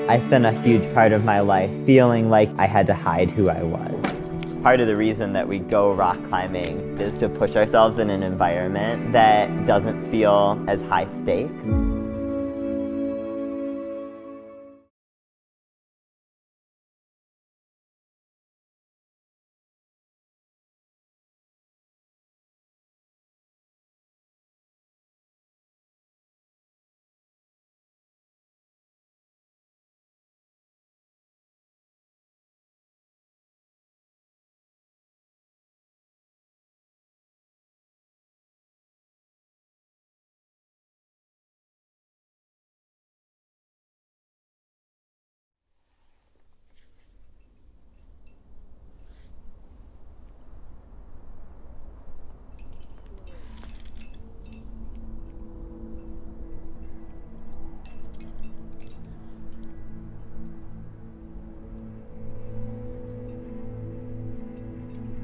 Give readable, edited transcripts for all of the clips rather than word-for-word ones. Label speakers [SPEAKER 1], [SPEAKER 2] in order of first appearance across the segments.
[SPEAKER 1] I spent a huge part of my life feeling like I had to hide who I was. Part of the reason that we go rock climbing is to push ourselves in an environment that doesn't feel as high stakes.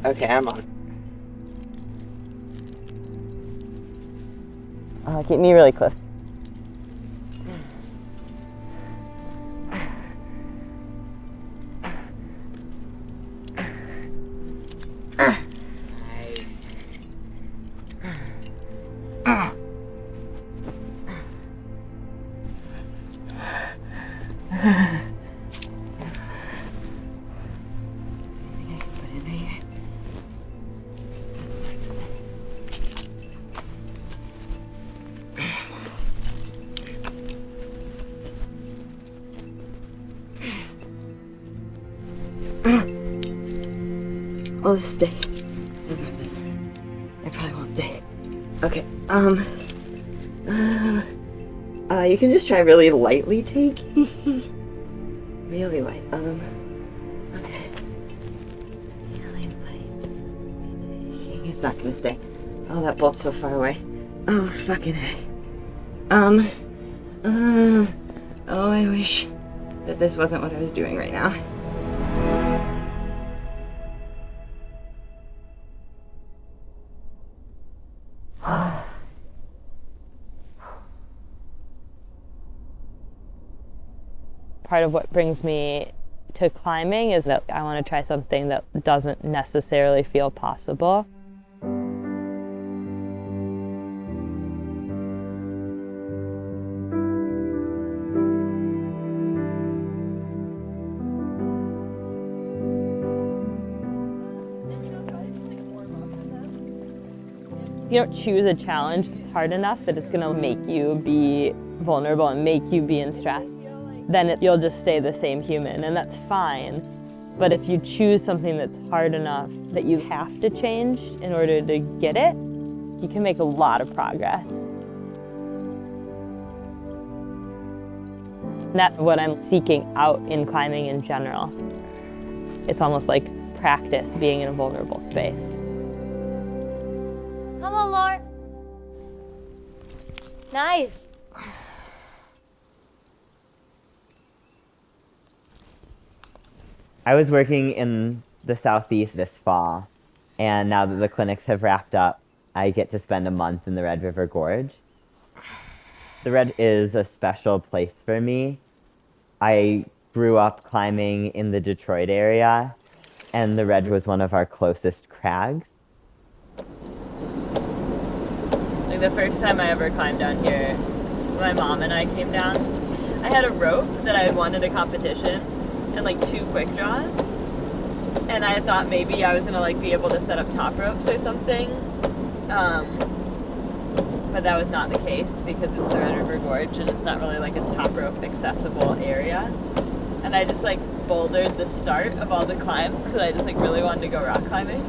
[SPEAKER 2] Okay, I'm on.
[SPEAKER 1] Keep me really close.
[SPEAKER 2] Will this stay? I probably won't stay. Okay, you can just try really lightly taking. Really light, okay. Really light. It's not gonna stay. Oh, that bolt's so far away. Oh, fucking heck. Oh, I wish that this wasn't what I was doing right now.
[SPEAKER 3] Part of what brings me to climbing is that I want to try something that doesn't necessarily feel possible. You don't choose a challenge that's hard enough that it's going to make you be vulnerable and make you be in stress. Then you'll just stay the same human, and that's fine. But if you choose something that's hard enough that you have to change in order to get it, you can make a lot of progress. And that's what I'm seeking out in climbing in general. It's almost like practice being in a vulnerable space.
[SPEAKER 4] Come on, Laura. Nice.
[SPEAKER 1] I was working in the Southeast this fall, and now that the clinics have wrapped up, I get to spend a month in the Red River Gorge. The Red is a special place for me. I grew up climbing in the Detroit area, and the Red was one of our closest crags.
[SPEAKER 3] Like the first time I ever climbed down here, my mom and I came down. I had a rope that I had won at a competition, and like 2 quick draws, and I thought maybe I was gonna like be able to set up top ropes or something, but that was not the case because it's the Red River Gorge and it's not really like a top rope accessible area. And I just like bouldered the start of all the climbs because I just like really wanted to go rock climbing.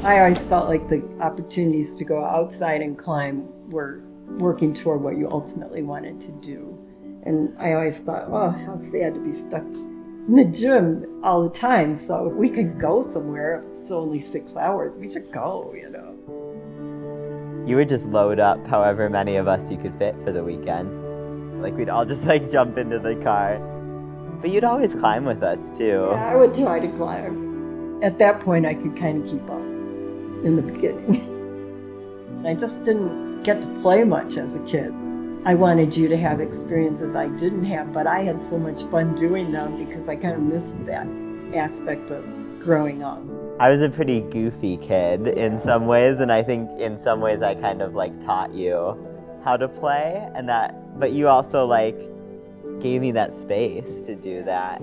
[SPEAKER 5] I always felt like the opportunities to go outside and climb were working toward what you ultimately wanted to do. And I always thought, oh, how sad to be stuck in the gym all the time. So if we could go somewhere, if it's only 6 hours, we should go, you know.
[SPEAKER 1] You would just load up however many of us you could fit for the weekend. Like we'd all just like jump into the car. But you'd always climb with us too.
[SPEAKER 5] Yeah, I would try to climb. At that point, I could kind of keep up in the beginning. I just didn't get to play much as a kid. I wanted you to have experiences I didn't have, but I had so much fun doing them because I kind of missed that aspect of growing up.
[SPEAKER 1] I was a pretty goofy kid in some ways, and I think in some ways I kind of like taught you how to play, and that, but you also like gave me that space to do that.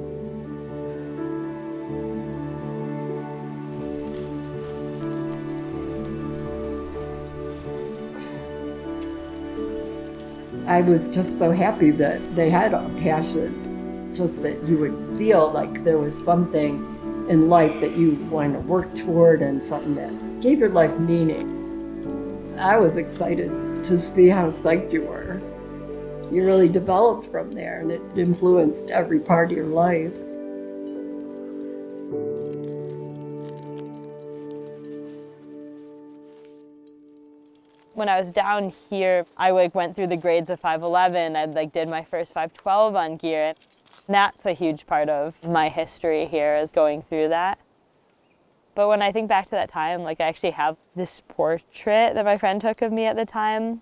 [SPEAKER 5] I was just so happy that they had a passion, just that you would feel like there was something in life that you wanted to work toward and something that gave your life meaning. I was excited to see how psyched you were. You really developed from there, and it influenced every part of your life.
[SPEAKER 3] When I was down here, I went through the grades of 5'11". I did my first 5'12" on gear. That's a huge part of my history here, is going through that. But when I think back to that time, I actually have this portrait that my friend took of me at the time.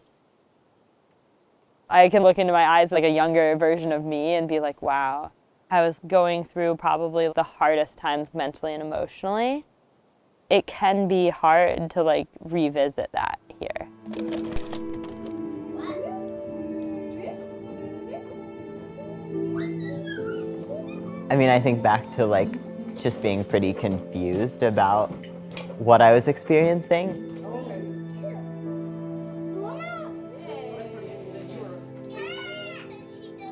[SPEAKER 3] I can look into my eyes like a younger version of me and be like, wow, I was going through probably the hardest times mentally and emotionally. It can be hard to revisit that here.
[SPEAKER 1] I mean, I think back to just being pretty confused about what I was experiencing.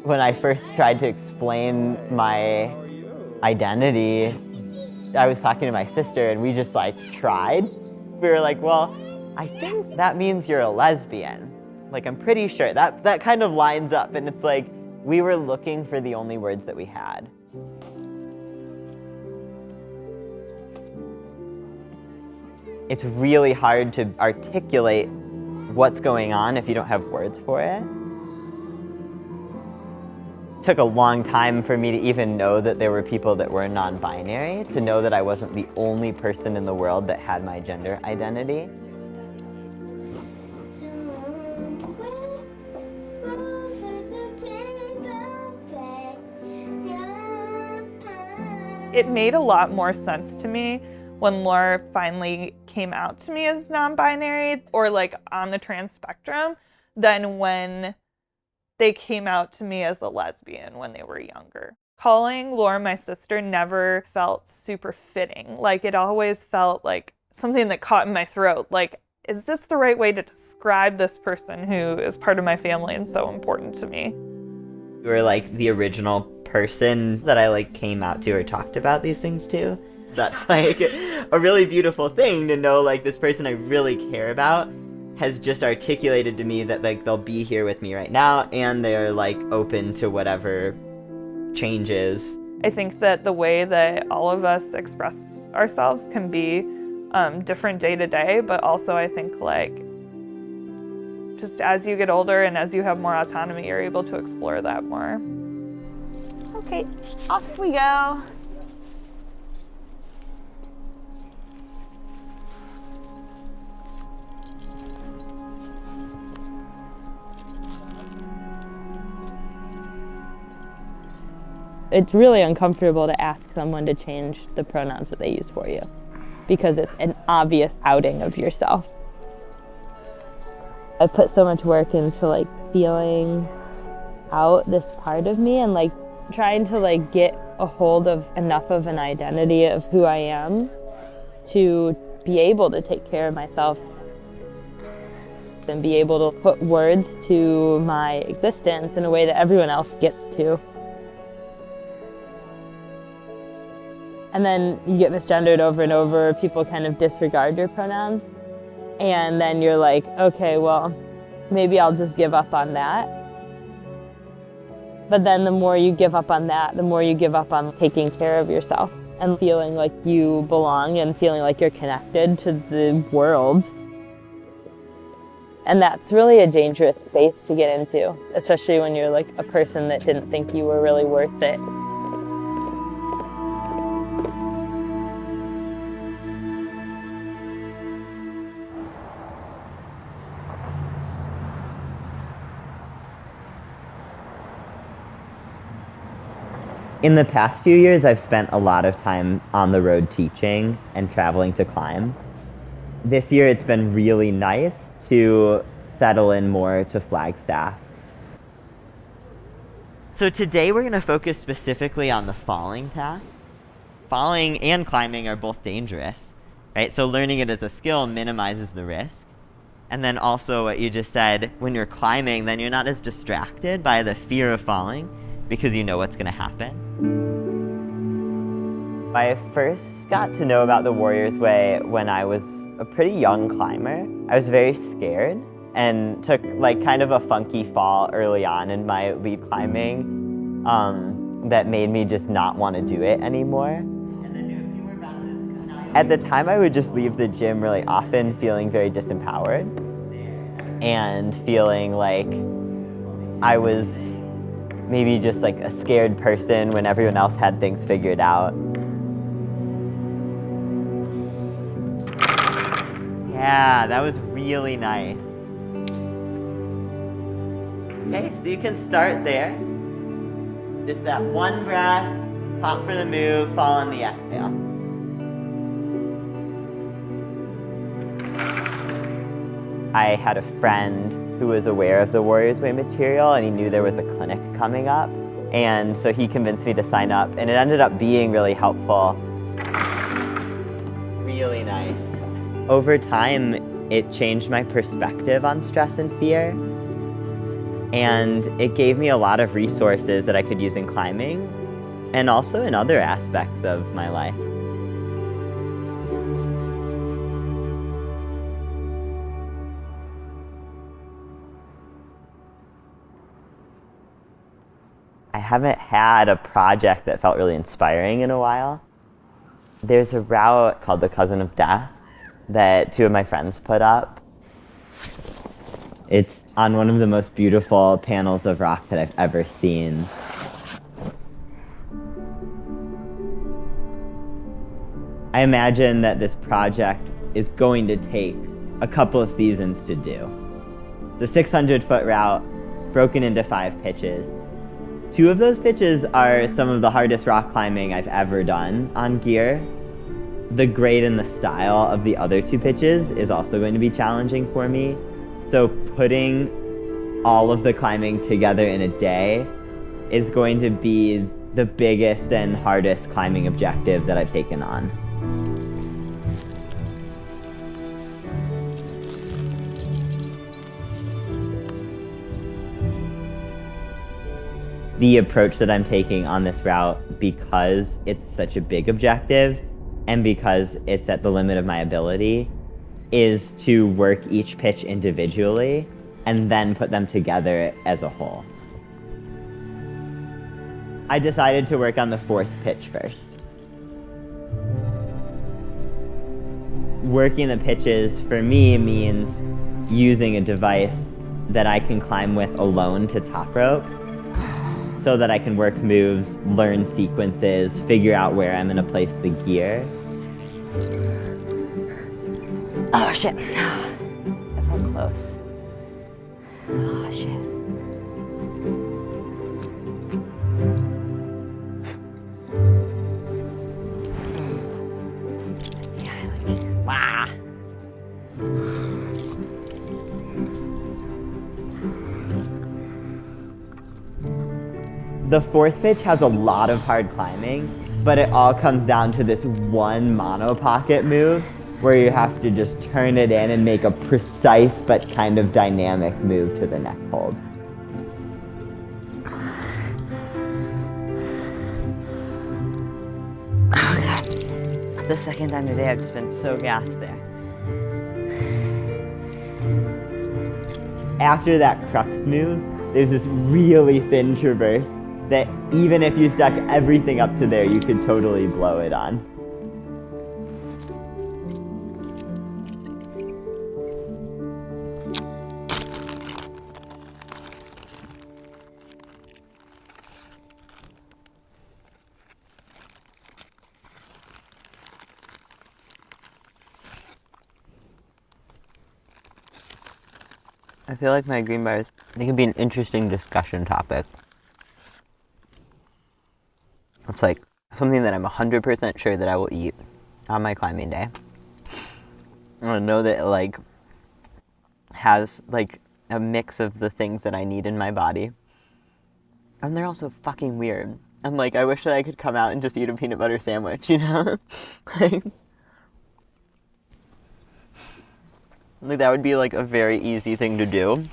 [SPEAKER 1] When I first tried to explain my identity, I was talking to my sister and we just tried. We were like, well, I think that means you're a lesbian. I'm pretty sure. That kind of lines up, and it's we were looking for the only words that we had. It's really hard to articulate what's going on if you don't have words for it. It took a long time for me to even know that there were people that were non-binary, to know that I wasn't the only person in the world that had my gender identity.
[SPEAKER 4] It made a lot more sense to me when Laura finally came out to me as non-binary or on the trans spectrum than when they came out to me as a lesbian when they were younger. Calling Laura my sister never felt super fitting. It always felt like something that caught in my throat. Is this the right way to describe this person who is part of my family and so important to me?
[SPEAKER 1] You were the original person that I came out to or talked about these things to. That's a really beautiful thing to know this person I really care about has just articulated to me that they'll be here with me right now and they're open to whatever changes.
[SPEAKER 4] I think that the way that all of us express ourselves can be different day to day, but also I think just as you get older and as you have more autonomy, you're able to explore that more.
[SPEAKER 3] Okay, off we go. It's really uncomfortable to ask someone to change the pronouns that they use for you because it's an obvious outing of yourself. I put so much work into feeling out this part of me and trying to get a hold of enough of an identity of who I am to be able to take care of myself and be able to put words to my existence in a way that everyone else gets to. And then you get misgendered over and over, people kind of disregard your pronouns. And then you're like, okay, well, maybe I'll just give up on that. But then the more you give up on that, the more you give up on taking care of yourself and feeling like you belong and feeling like you're connected to the world. And that's really a dangerous space to get into, especially when you're a person that didn't think you were really worth it.
[SPEAKER 1] In the past few years, I've spent a lot of time on the road teaching and traveling to climb. This year, it's been really nice to settle in more to Flagstaff. So today we're going to focus specifically on the falling task. Falling and climbing are both dangerous, right? So learning it as a skill minimizes the risk. And then also what you just said, when you're climbing, then you're not as distracted by the fear of falling because you know what's going to happen. I first got to know about the Warrior's Way when I was a pretty young climber. I was very scared and took like kind of a funky fall early on in my lead climbing that made me just not want to do it anymore. At the time, I would just leave the gym really often feeling very disempowered and feeling like I was maybe just like a scared person when everyone else had things figured out. Yeah, that was really nice. Okay, so you can start there. Just that one breath, pop for the move, fall on the exhale. I had a friend who was aware of the Warrior's Way material and he knew there was a clinic coming up. And so he convinced me to sign up and it ended up being really helpful. Really nice. Over time, it changed my perspective on stress and fear. And it gave me a lot of resources that I could use in climbing and also in other aspects of my life. I haven't had a project that felt really inspiring in a while. There's a route called the Cousin of Death that two of my friends put up. It's on one of the most beautiful panels of rock that I've ever seen. I imagine that this project is going to take a couple of seasons to do. It's a 600-foot route broken into 5 pitches. 2 of those pitches are some of the hardest rock climbing I've ever done on gear. The grade and the style of the other 2 pitches is also going to be challenging for me. So putting all of the climbing together in a day is going to be the biggest and hardest climbing objective that I've taken on. The approach that I'm taking on this route, because it's such a big objective and because it's at the limit of my ability, is to work each pitch individually and then put them together as a whole. I decided to work on the 4th pitch first. Working the pitches for me means using a device that I can climb with alone to top rope, so that I can work moves, learn sequences, figure out where I'm gonna place the gear. Oh shit, that felt close. Oh shit. Yeah, I like it. Wow. The 4th pitch has a lot of hard climbing, but it all comes down to this one mono pocket move where you have to just turn it in and make a precise but kind of dynamic move to the next hold. Oh god. That's the second time today I've just been so gassed there. After that crux move, there's this really thin traverse that even if you stuck everything up to there, you could totally blow it on. I feel like my green bars, they could be an interesting discussion topic. It's like something that I'm 100% sure that I will eat on my climbing day. I know that it like has like a mix of the things that I need in my body. And they're also fucking weird. I'm like, I wish that I could come out and just eat a peanut butter sandwich, you know? Like that would be like a very easy thing to do.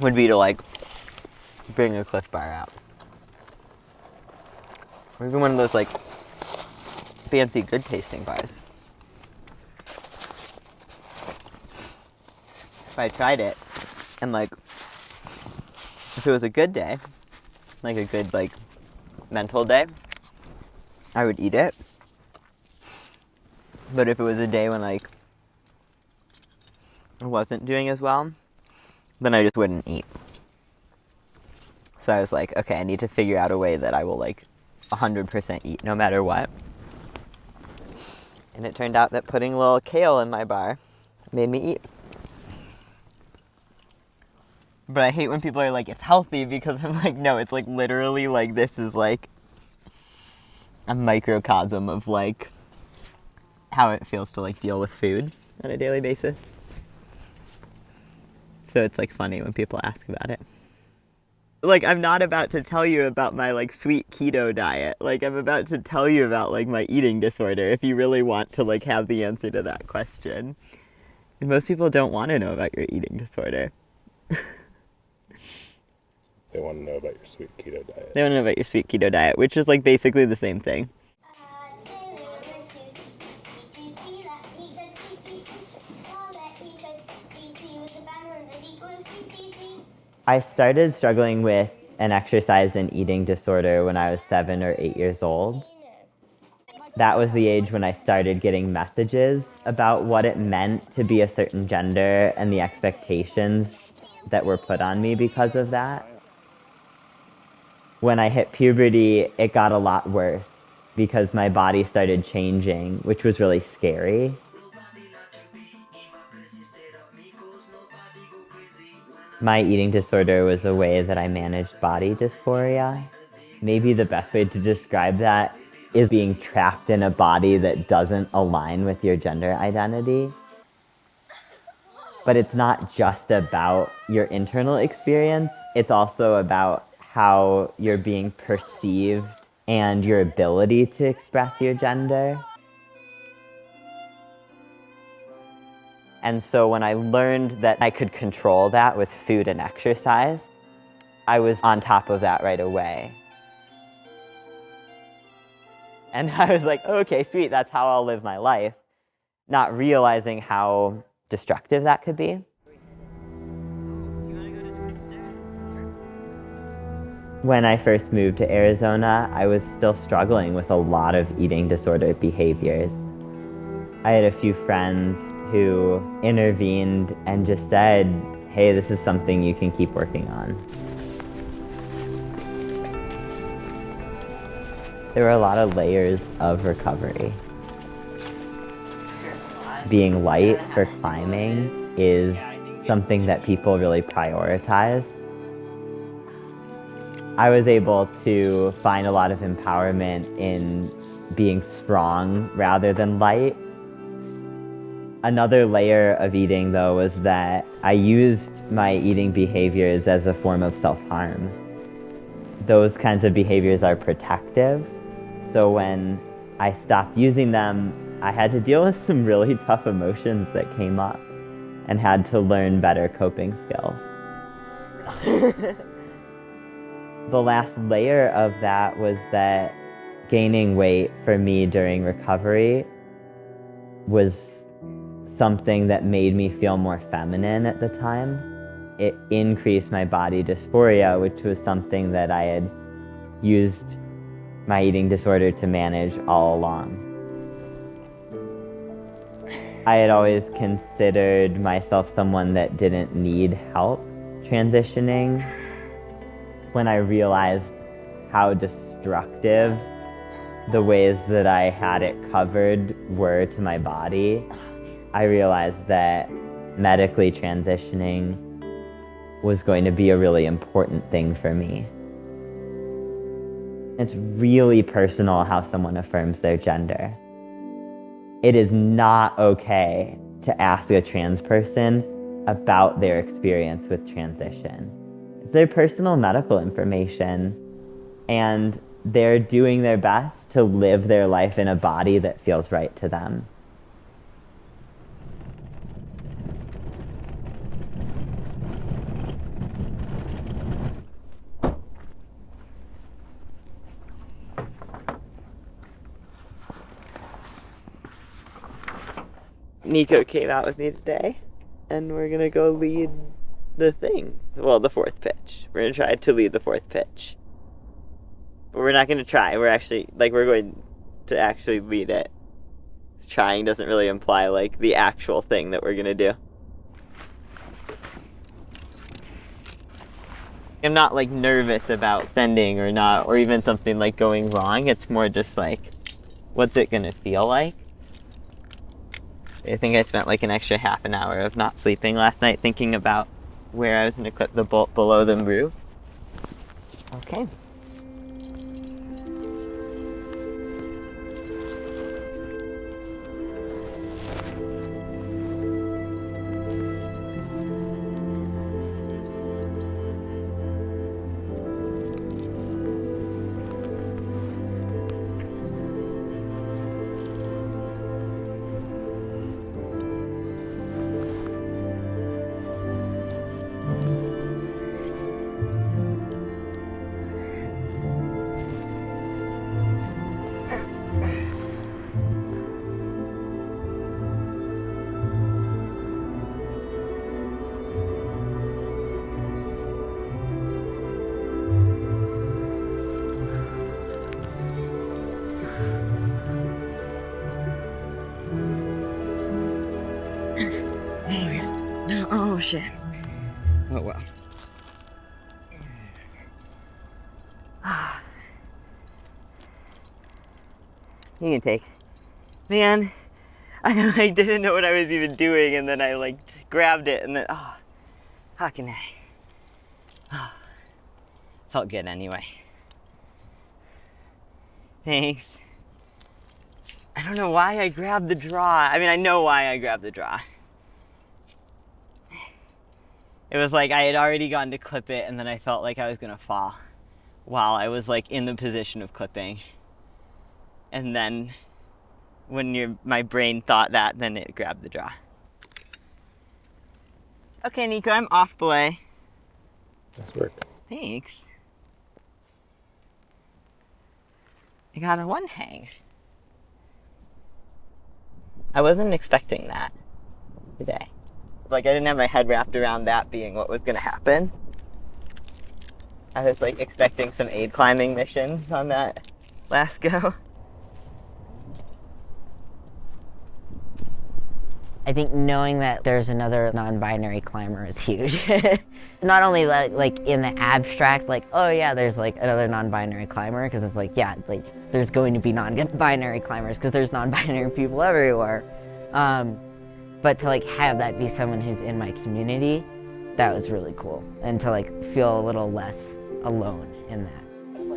[SPEAKER 1] Would be to like bring a Cliff Bar out. Or even one of those like fancy good tasting bars. If I tried it and like if it was a good day, like a good like mental day, I would eat it. But if it was a day when like I wasn't doing as well, then I just wouldn't eat. So I was like, okay, I need to figure out a way that I will like 100% eat no matter what. And it turned out that putting a little kale in my bar made me eat. But I hate when people are like, it's healthy, because I'm like, no, it's like literally like this is like a microcosm of like how it feels to like deal with food on a daily basis. So it's like funny when people ask about it. Like, I'm not about to tell you about my like sweet keto diet. Like, I'm about to tell you about like my eating disorder if you really want to like have the answer to that question. And most people don't want to know about your eating disorder.
[SPEAKER 6] They want to know about your sweet keto diet.
[SPEAKER 1] They want to know about your sweet keto diet, which is like basically the same thing. I started struggling with an exercise and eating disorder when I was 7 or 8 years old. That was the age when I started getting messages about what it meant to be a certain gender and the expectations that were put on me because of that. When I hit puberty, it got a lot worse because my body started changing, which was really scary. My eating disorder was a way that I managed body dysphoria. Maybe the best way to describe that is being trapped in a body that doesn't align with your gender identity. But it's not just about your internal experience, it's also about how you're being perceived and your ability to express your gender. And so when I learned that I could control that with food and exercise, I was on top of that right away. And I was like, okay, sweet, that's how I'll live my life, not realizing how destructive that could be. When I first moved to Arizona, I was still struggling with a lot of eating disorder behaviors. I had a few friends who intervened and just said, hey, this is something you can keep working on. There were a lot of layers of recovery. Being light for climbing is something that people really prioritize. I was able to find a lot of empowerment in being strong rather than light. Another layer of eating, though, was that I used my eating behaviors as a form of self-harm. Those kinds of behaviors are protective, so when I stopped using them, I had to deal with some really tough emotions that came up and had to learn better coping skills. The last layer of that was that gaining weight for me during recovery was something that made me feel more feminine at the time. It increased my body dysphoria, which was something that I had used my eating disorder to manage all along. I had always considered myself someone that didn't need help transitioning. When I realized how destructive the ways that I had it covered were to my body, I realized that medically transitioning was going to be a really important thing for me. It's really personal how someone affirms their gender. It is not okay to ask a trans person about their experience with transition. It's their personal medical information, and they're doing their best to live their life in a body that feels right to them. Nico came out with me today, and we're gonna go lead the thing. Well, the fourth pitch. We're gonna try to lead the fourth pitch. But we're not gonna try. We're actually, we're going to actually lead it. Trying doesn't really imply, the actual thing that we're gonna do. I'm not, nervous about sending or not, or even something, going wrong. It's more just, what's it gonna feel like? I think I spent an extra half an hour of not sleeping last night thinking about where I was going to clip the bolt below the roof. Okay.
[SPEAKER 2] Oh shit.
[SPEAKER 1] Oh well. You can take. Man, I didn't know what I was even doing, and then I grabbed it, and then how can I? Felt good anyway. Thanks. I don't know why I grabbed the draw. I mean, I know why I grabbed the draw. It was I had already gone to clip it, and then I felt like I was gonna fall while I was in the position of clipping. And then when my brain thought that, then it grabbed the draw. Okay, Nico, I'm off belay.
[SPEAKER 6] Nice work.
[SPEAKER 1] Thanks. I got a one hang. I wasn't expecting that today. I didn't have my head wrapped around that being what was going to happen. I was expecting some aid climbing missions on that last go.
[SPEAKER 7] I think knowing that there's another non-binary climber is huge. Not only in the abstract, oh yeah, there's another non-binary climber, because it's yeah, there's going to be non-binary climbers because there's non-binary people everywhere. But to have that be someone who's in my community, that was really cool. And to feel a little less alone in that.
[SPEAKER 1] I'm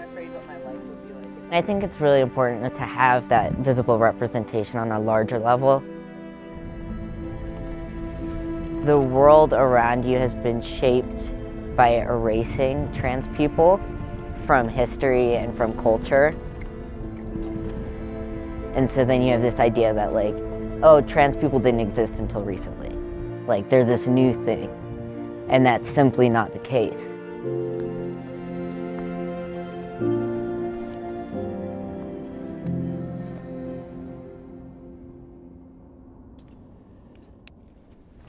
[SPEAKER 1] afraid what my life would be like.
[SPEAKER 7] I think it's really important to have that visible representation on a larger level. The world around you has been shaped by erasing trans people from history and from culture. And so then you have this idea that oh, trans people didn't exist until recently. They're this new thing. And that's simply not the case.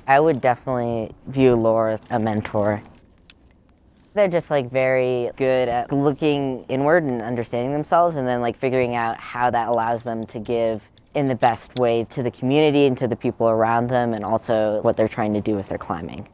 [SPEAKER 7] I would definitely view Laura as a mentor. They're just very good at looking inward and understanding themselves, and then figuring out how that allows them to give in the best way to the community and to the people around them, and also what they're trying to do with their climbing.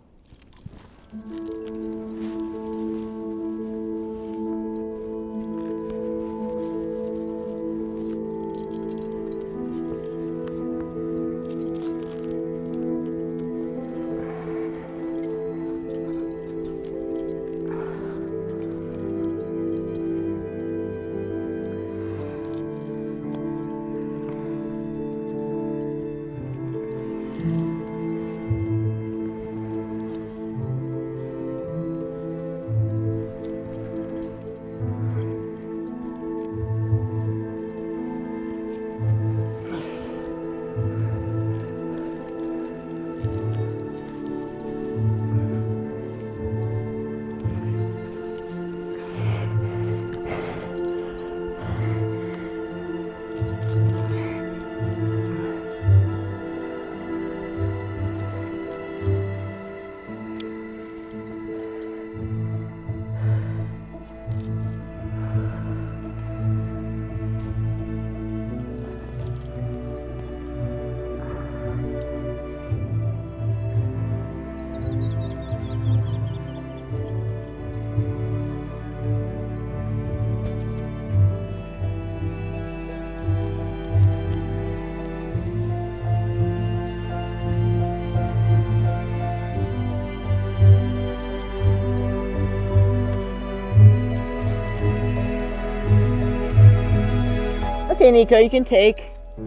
[SPEAKER 1] Okay, Nico, you can take. Oh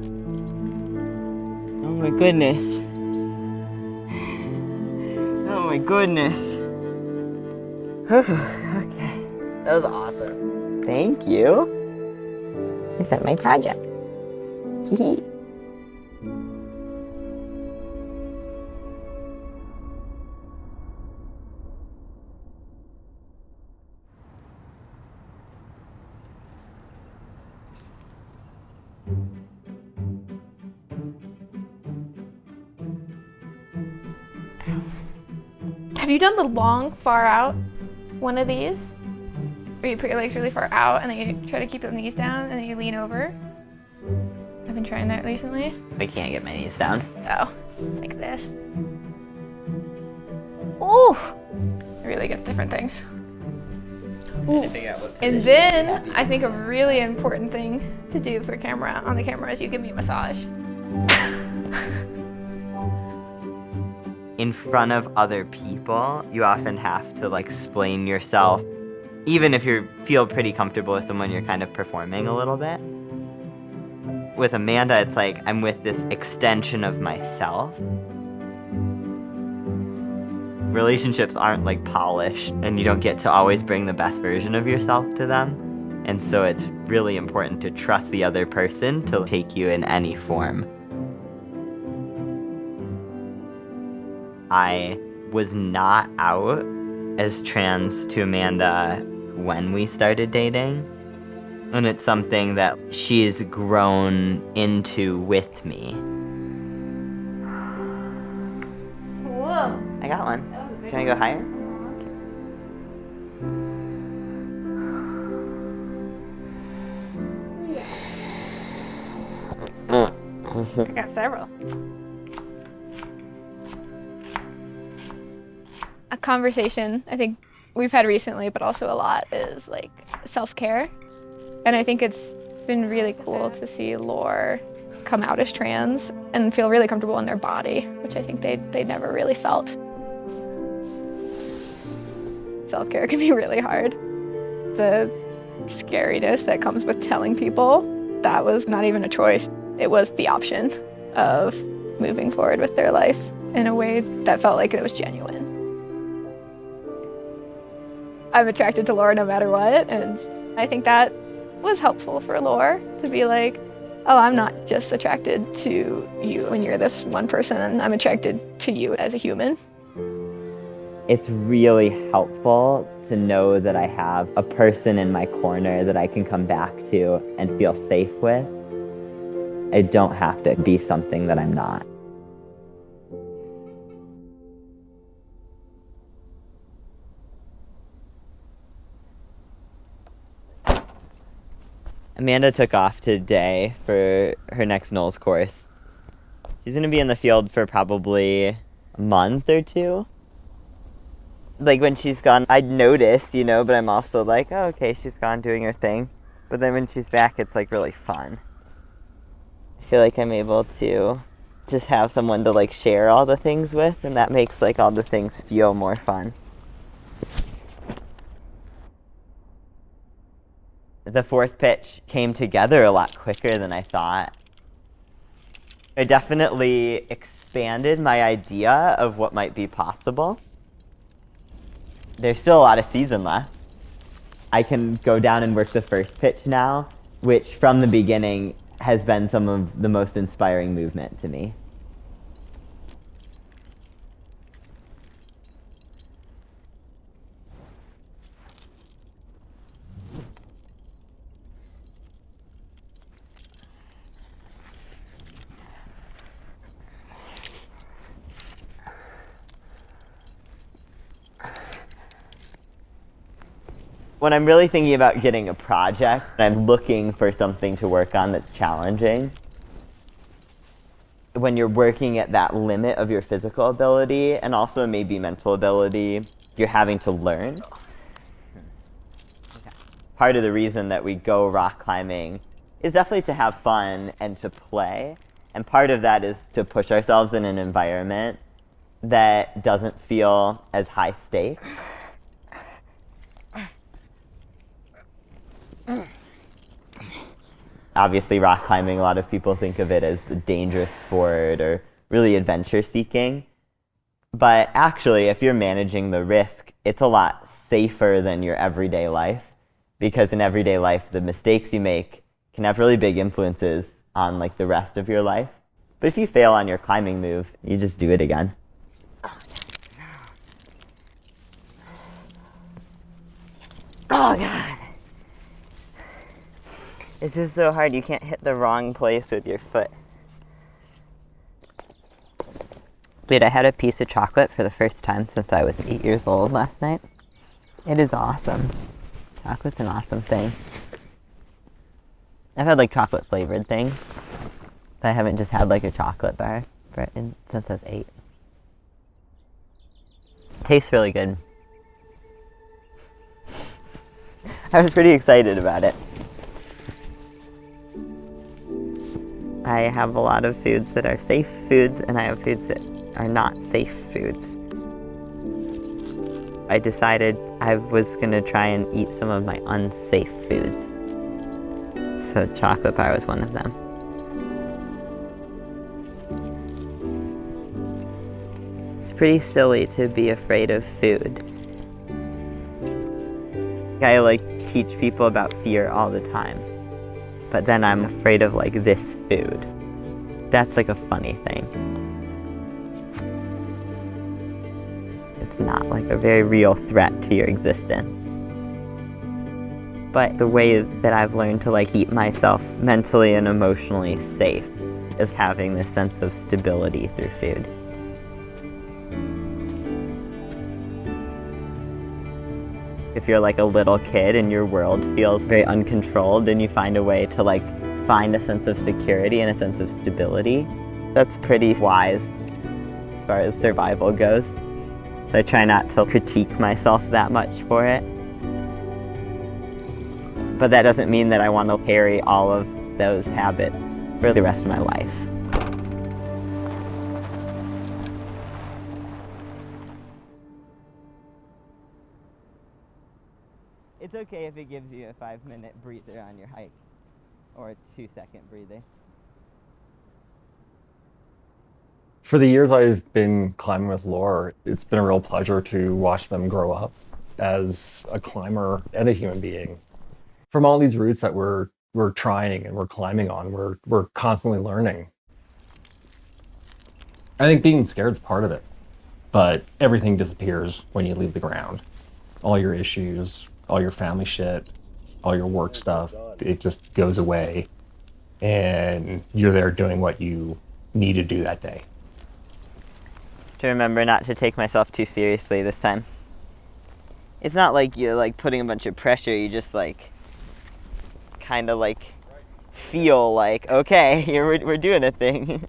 [SPEAKER 1] my goodness. Oh my goodness. Okay.
[SPEAKER 7] That was awesome.
[SPEAKER 1] Thank you. Is that my project? Hee.
[SPEAKER 8] Have you done the long, far out one of these? Where you put your legs really far out and then you try to keep the knees down and then you lean over? I've been trying that recently.
[SPEAKER 1] I can't get my knees down.
[SPEAKER 8] Oh, like this. Ooh! It really gets different things. Ooh. And then I think a really important thing to do for camera on the camera is you give me a massage.
[SPEAKER 1] In front of other people, you often have to like explain yourself. Even if you feel pretty comfortable with someone, you're kind of performing a little bit. With Amanda, it's like I'm with this extension of myself. Relationships aren't like polished, and you don't get to always bring the best version of yourself to them. And so it's really important to trust the other person to take you in any form. I was not out as trans to Amanda when we started dating. And it's something that she's grown into with me.
[SPEAKER 8] Whoa.
[SPEAKER 1] I got one. Can I go higher?
[SPEAKER 8] I got several. A conversation I think we've had recently, but also a lot, is like self-care. And I think it's been really cool to see Lore come out as trans and feel really comfortable in their body, which I think they never really felt. Self-care can be really hard. The scariness that comes with telling people, that was not even a choice. It was the option of moving forward with their life in a way that felt like it was genuine. I'm attracted to Lore no matter what, and I think that was helpful for Lore to be like, oh, I'm not just attracted to you when you're this one person, I'm attracted to you as a human.
[SPEAKER 1] It's really helpful to know that I have a person in my corner that I can come back to and feel safe with. I don't have to be something that I'm not. Amanda took off today for her next NOLS course. She's going to be in the field for probably a month or two. Like when she's gone, I'd notice, but I'm also like, oh, okay, she's gone doing her thing. But then when she's back, it's like really fun. I feel like I'm able to just have someone to like share all the things with, and that makes like all the things feel more fun. The fourth pitch came together a lot quicker than I thought. I definitely expanded my idea of what might be possible. There's still a lot of season left. I can go down and work the first pitch now, which from the beginning has been some of the most inspiring movement to me. When I'm really thinking about getting a project, I'm looking for something to work on that's challenging. When you're working at that limit of your physical ability and also maybe mental ability, you're having to learn. Part of the reason that we go rock climbing is definitely to have fun and to play. And part of that is to push ourselves in an environment that doesn't feel as high stakes. Obviously, rock climbing, a lot of people think of it as a dangerous sport or really adventure-seeking. But actually, if you're managing the risk, it's a lot safer than your everyday life, because in everyday life, the mistakes you make can have really big influences on like the rest of your life. But if you fail on your climbing move, you just do it again. Oh God. This is so hard, you can't hit the wrong place with your foot. Dude, I had a piece of chocolate for the first time since I was 8 years old last night. It is awesome. Chocolate's an awesome thing. I've had like chocolate flavored things, but I haven't just had like a chocolate bar since I was 8. Tastes really good. I was pretty excited about it. I have a lot of foods that are safe foods, and I have foods that are not safe foods. I decided I was going to try and eat some of my unsafe foods. So chocolate bar was one of them. It's pretty silly to be afraid of food. I like teach people about fear all the time, but then I'm afraid of like this food. That's like a funny thing. It's not like a very real threat to your existence. But the way that I've learned to like keep myself mentally and emotionally safe is having this sense of stability through food. If you're like a little kid and your world feels very uncontrolled, then you find a way to like find a sense of security and a sense of stability. That's pretty wise as far as survival goes. So I try not to critique myself that much for it. But that doesn't mean that I want to carry all of those habits for the rest of my life. It's okay if it gives you a 5-minute breather on your hike, or a 2-second breather.
[SPEAKER 6] For the years I've been climbing with Laura, it's been a real pleasure to watch them grow up as a climber and a human being. From all these routes that we're trying and we're climbing on, we're constantly learning. I think being scared is part of it, but everything disappears when you leave the ground. All your issues, all your family shit, all your work stuff, it just goes away, and you're there doing what you need to do that day.
[SPEAKER 1] To remember not to take myself too seriously this time. It's not like you're like putting a bunch of pressure, you just like kind of like feel like, okay, we're doing a thing.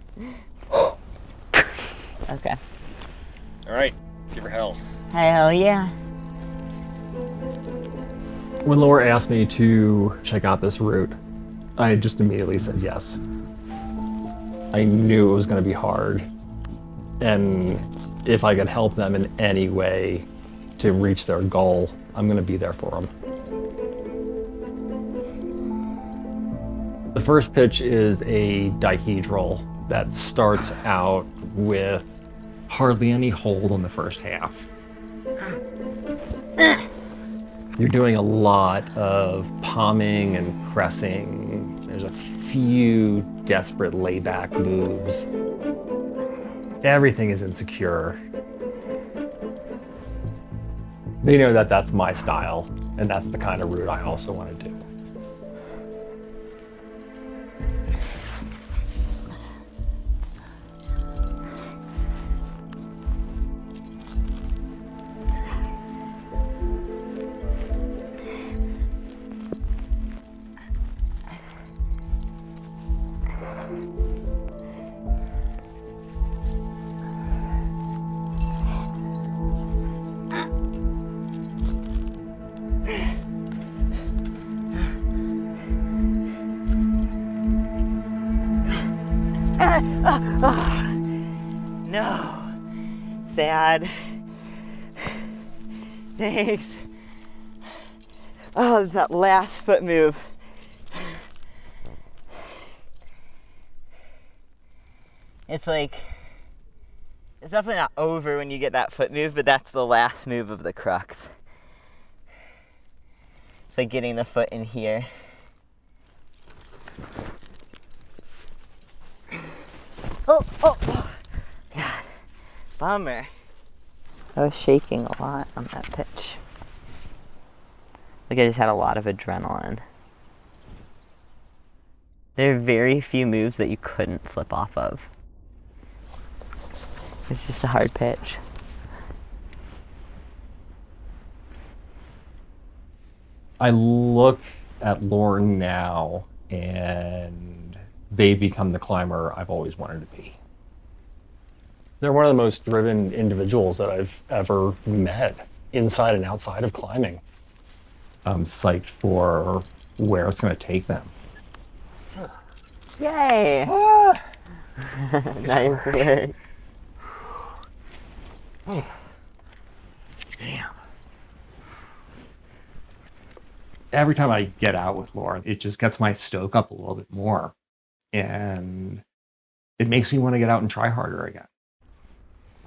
[SPEAKER 1] Okay.
[SPEAKER 6] All right, give her hell.
[SPEAKER 1] Hell yeah.
[SPEAKER 6] When Laura asked me to check out this route, I just immediately said yes. I knew it was going to be hard, and if I could help them in any way to reach their goal, I'm going to be there for them. The first pitch is a dihedral that starts out with hardly any hold on the first half. You're doing a lot of palming and pressing. There's a few desperate layback moves. Everything is insecure. They know that that's my style, and that's the kind of route I also want to do.
[SPEAKER 1] No. Sad. Thanks. Oh, that last foot move. It's like, it's definitely not over when you get that foot move, but that's the last move of the crux. It's like getting the foot in here. Oh, God, bummer. I was shaking a lot on that pitch. Like I just had a lot of adrenaline. There are very few moves that you couldn't slip off of. It's just a hard pitch.
[SPEAKER 6] I look at Lauren now, and they become the climber I've always wanted to be. They're one of the most driven individuals that I've ever met, inside and outside of climbing. I'm psyched for where it's going to take them.
[SPEAKER 1] Yay! Nice work.
[SPEAKER 6] Damn. Every time I get out with Lauren, it just gets my stoke up a little bit more. And it makes me want to get out and try harder again.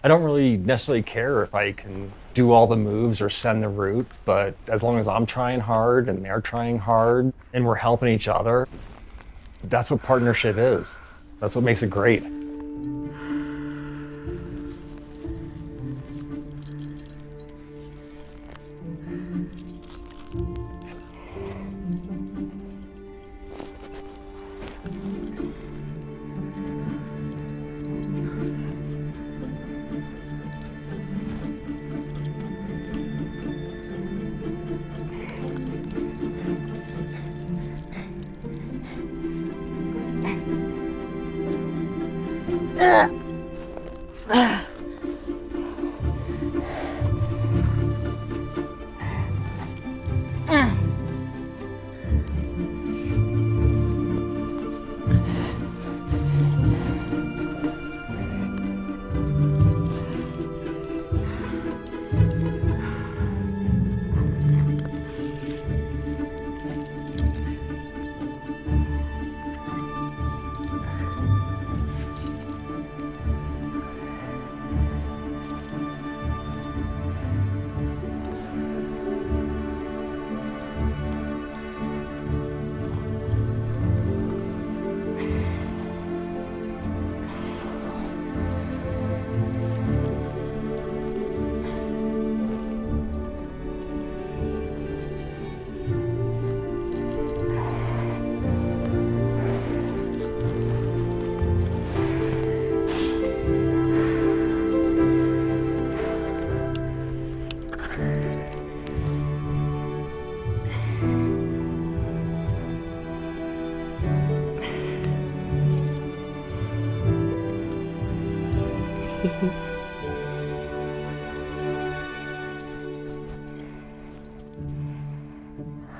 [SPEAKER 6] I don't really necessarily care if I can do all the moves or send the route, but as long as I'm trying hard and they're trying hard and we're helping each other, that's what partnership is. That's what makes it great.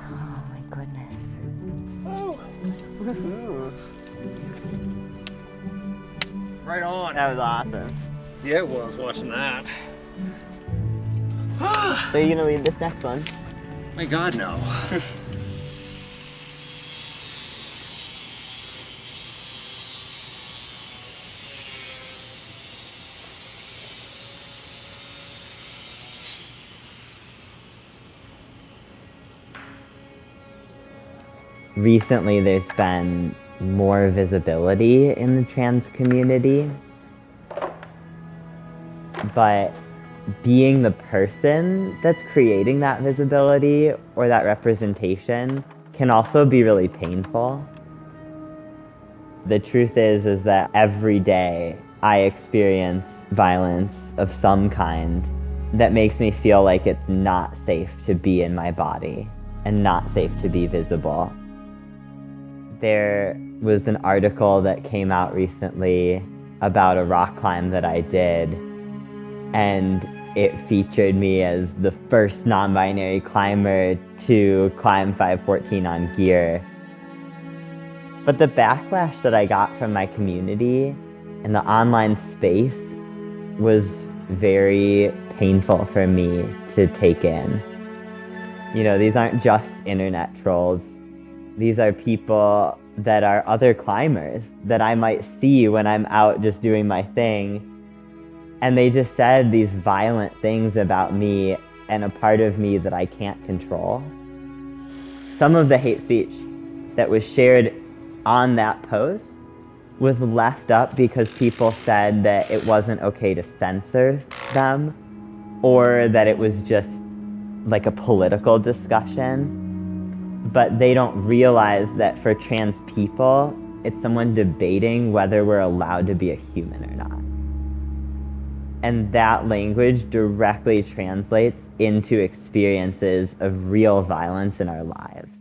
[SPEAKER 1] Oh my goodness.
[SPEAKER 6] Right on.
[SPEAKER 1] That was awesome.
[SPEAKER 6] Yeah, it was watching that.
[SPEAKER 1] So you're gonna lead this next one?
[SPEAKER 6] My God, no.
[SPEAKER 1] Recently, there's been more visibility in the trans community, but being the person that's creating that visibility or that representation can also be really painful. The truth is that every day I experience violence of some kind that makes me feel like it's not safe to be in my body and not safe to be visible. There was an article that came out recently about a rock climb that I did, and it featured me as the first non-binary climber to climb 514 on gear. But the backlash that I got from my community and the online space was very painful for me to take in. You know, these aren't just internet trolls. These are people that are other climbers that I might see when I'm out just doing my thing. And they just said these violent things about me and a part of me that I can't control. Some of the hate speech that was shared on that post was left up because people said that it wasn't okay to censor them, or that it was just like a political discussion. But they don't realize that for trans people, it's someone debating whether we're allowed to be a human or not. And that language directly translates into experiences of real violence in our lives.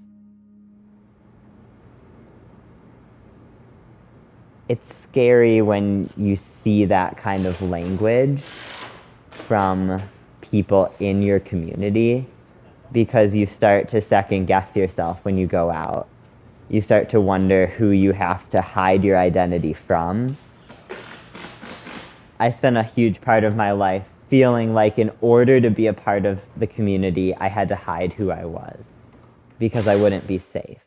[SPEAKER 1] It's scary when you see that kind of language from people in your community, because you start to second guess yourself when you go out. You start to wonder who you have to hide your identity from. I spent a huge part of my life feeling like in order to be a part of the community, I had to hide who I was because I wouldn't be safe.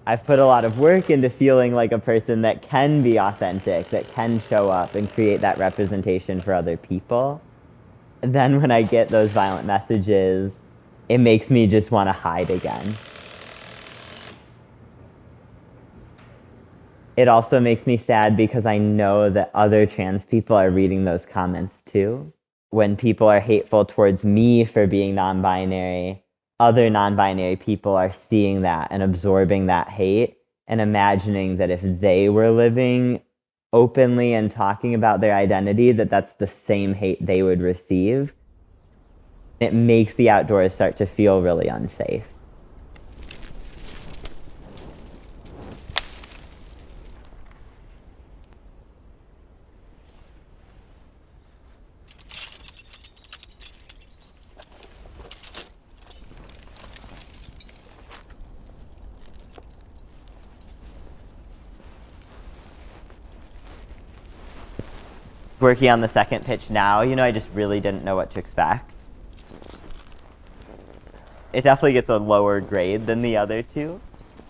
[SPEAKER 1] I've put a lot of work into feeling like a person that can be authentic, that can show up and create that representation for other people. And then when I get those violent messages, it makes me just want to hide again. It also makes me sad because I know that other trans people are reading those comments too. When people are hateful towards me for being non-binary, other non-binary people are seeing that and absorbing that hate and imagining that if they were living openly and talking about their identity, that that's the same hate they would receive. It makes the outdoors start to feel really unsafe. Working on the second pitch now, I just really didn't know what to expect. It definitely gets a lower grade than the other two,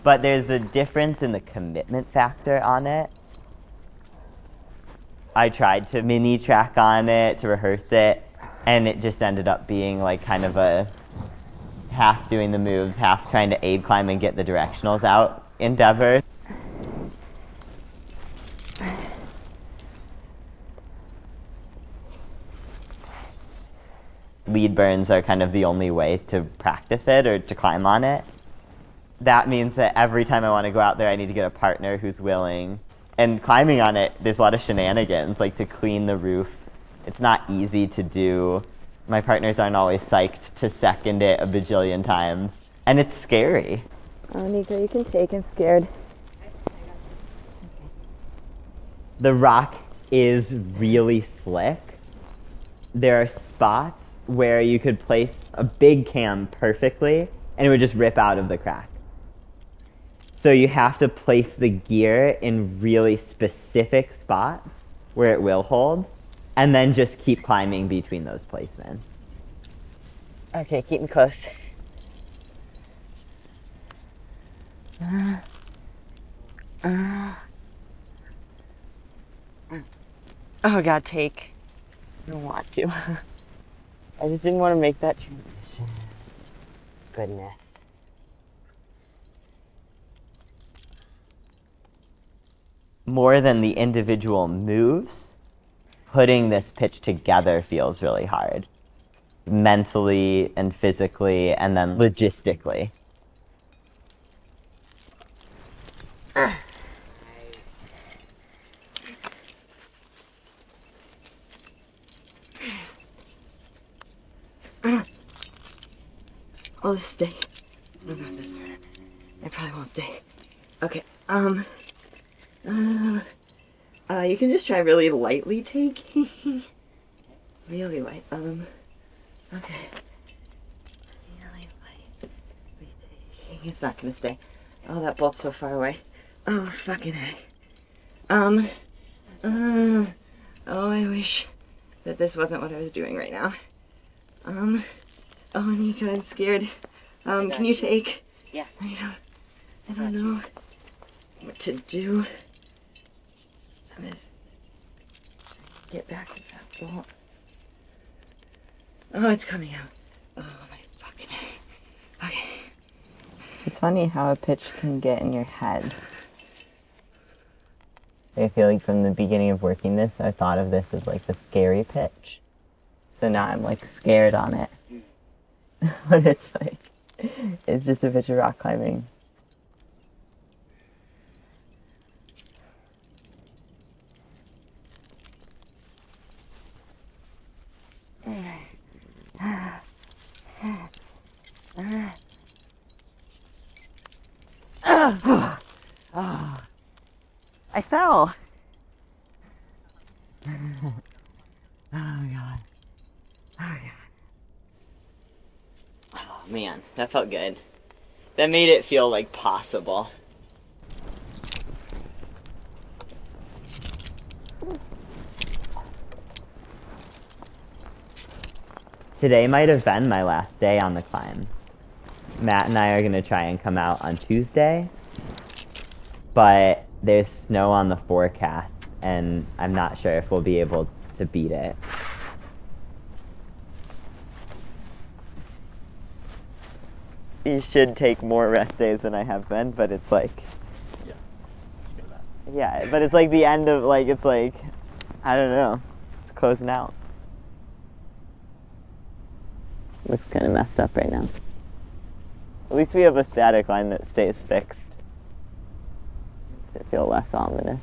[SPEAKER 1] but there's a difference in the commitment factor on it. I tried to mini track on it, to rehearse it, and it just ended up being like kind of a half doing the moves, half trying to aid climb and get the directionals out endeavor. Lead burns are kind of the only way to practice it or to climb on it. That means that every time I want to go out there, I need to get a partner who's willing. And climbing on it, there's a lot of shenanigans, like to clean the roof. It's not easy to do. My partners aren't always psyched to second it a bajillion times. And it's scary.
[SPEAKER 3] Oh, Nico, you can take. I'm scared.
[SPEAKER 1] The rock is really slick. There are spots where you could place a big cam perfectly and it would just rip out of the crack. So you have to place the gear in really specific spots where it will hold, and then just keep climbing between those placements. Okay, keep me close. Oh God, take. I don't want to. I just didn't want to make that transition. Goodness. More than the individual moves, putting this pitch together feels really hard. Mentally and physically, and then logistically. Will this stay? I don't know if this hurt. It probably won't stay. Okay, you can just try really lightly taking. Really light, okay. Really lightly taking. It's not gonna stay. Oh, that bolt's so far away. Oh, fucking heck. Oh, I wish that this wasn't what I was doing right now. Oh, Nika, I'm scared. Can you take?
[SPEAKER 7] Yeah.
[SPEAKER 2] I don't know what to do. I'm gonna get back with that bolt. Oh, it's coming out. Oh, my fucking A. Okay.
[SPEAKER 1] It's funny how a pitch can get in your head. I feel like from the beginning of working this, I thought of this as like the scary pitch. So now I'm like scared on it. But it's like, it's just a pitch of rock climbing. I fell. Oh god. Oh god. Oh man, that felt good. That made it feel like possible. Today might have been my last day on the climb. Matt and I are going to try and come out on Tuesday, but there's snow on the forecast, and I'm not sure if we'll be able to beat it. You should take more rest days than I have been, but it's like... Yeah, but it's like the end of, like, it's like, I don't know, it's closing out. Looks kind of messed up right now. At least we have a static line that stays fixed. Makes it feel less ominous.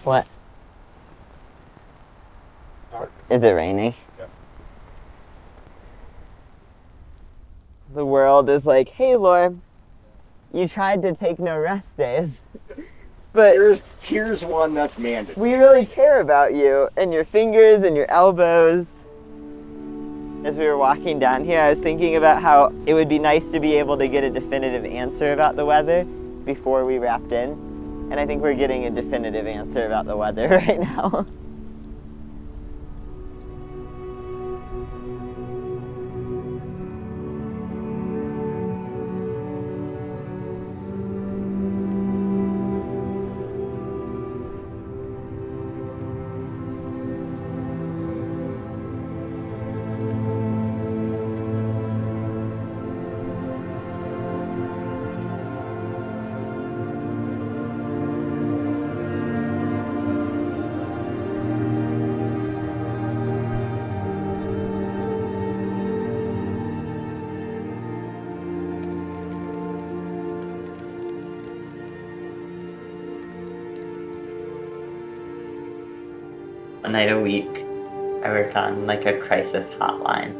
[SPEAKER 1] What? Is it raining? Yeah. The world is like, hey, Laura, you tried to take no rest days, but
[SPEAKER 9] Here's one that's mandatory.
[SPEAKER 1] we really care about you and your fingers and your elbows. As we were walking down here, I was thinking about how it would be nice to be able to get a definitive answer about the weather before we wrapped in. And I think we're getting a definitive answer about the weather right now. One night a week, I work on like a crisis hotline.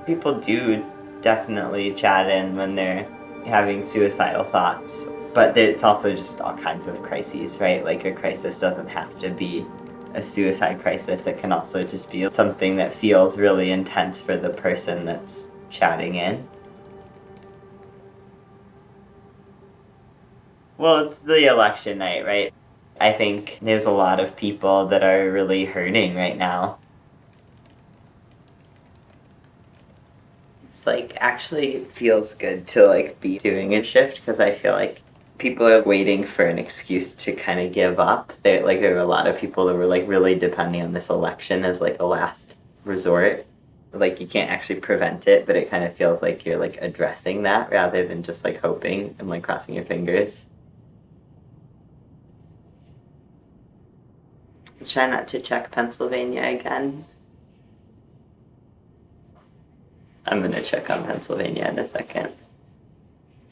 [SPEAKER 1] People do definitely chat in when they're having suicidal thoughts, but it's also just all kinds of crises, right? Like a crisis doesn't have to be a suicide crisis. It can also just be something that feels really intense for the person that's chatting in. Well, it's the election night, right? I think there's a lot of people that are really hurting right now. It's like actually feels good to like be doing a shift because I feel like people are waiting for an excuse to kind of give up. There were a lot of people that were like really depending on this election as like a last resort. Like you can't actually prevent it, but it kind of feels like you're like addressing that rather than just like hoping and like crossing your fingers. Try not to check Pennsylvania again. I'm gonna check on Pennsylvania in a second.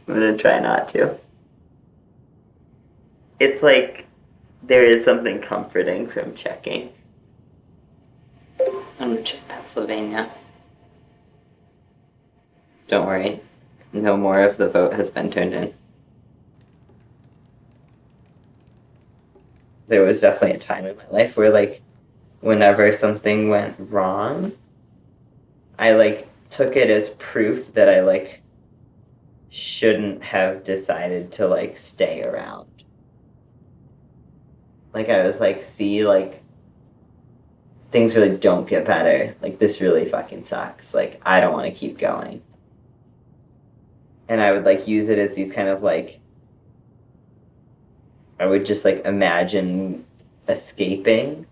[SPEAKER 1] I'm gonna try not to. It's like there is something comforting from checking. I'm gonna check Pennsylvania. Don't worry, no more of the vote has been turned in. There was definitely a time in my life where like whenever something went wrong, I like took it as proof that I like shouldn't have decided to like stay around. Like I was like, see, like things really don't get better. Like this really fucking sucks. Like I don't want to keep going. And I would like use it as these kind of like, I would just like imagine escaping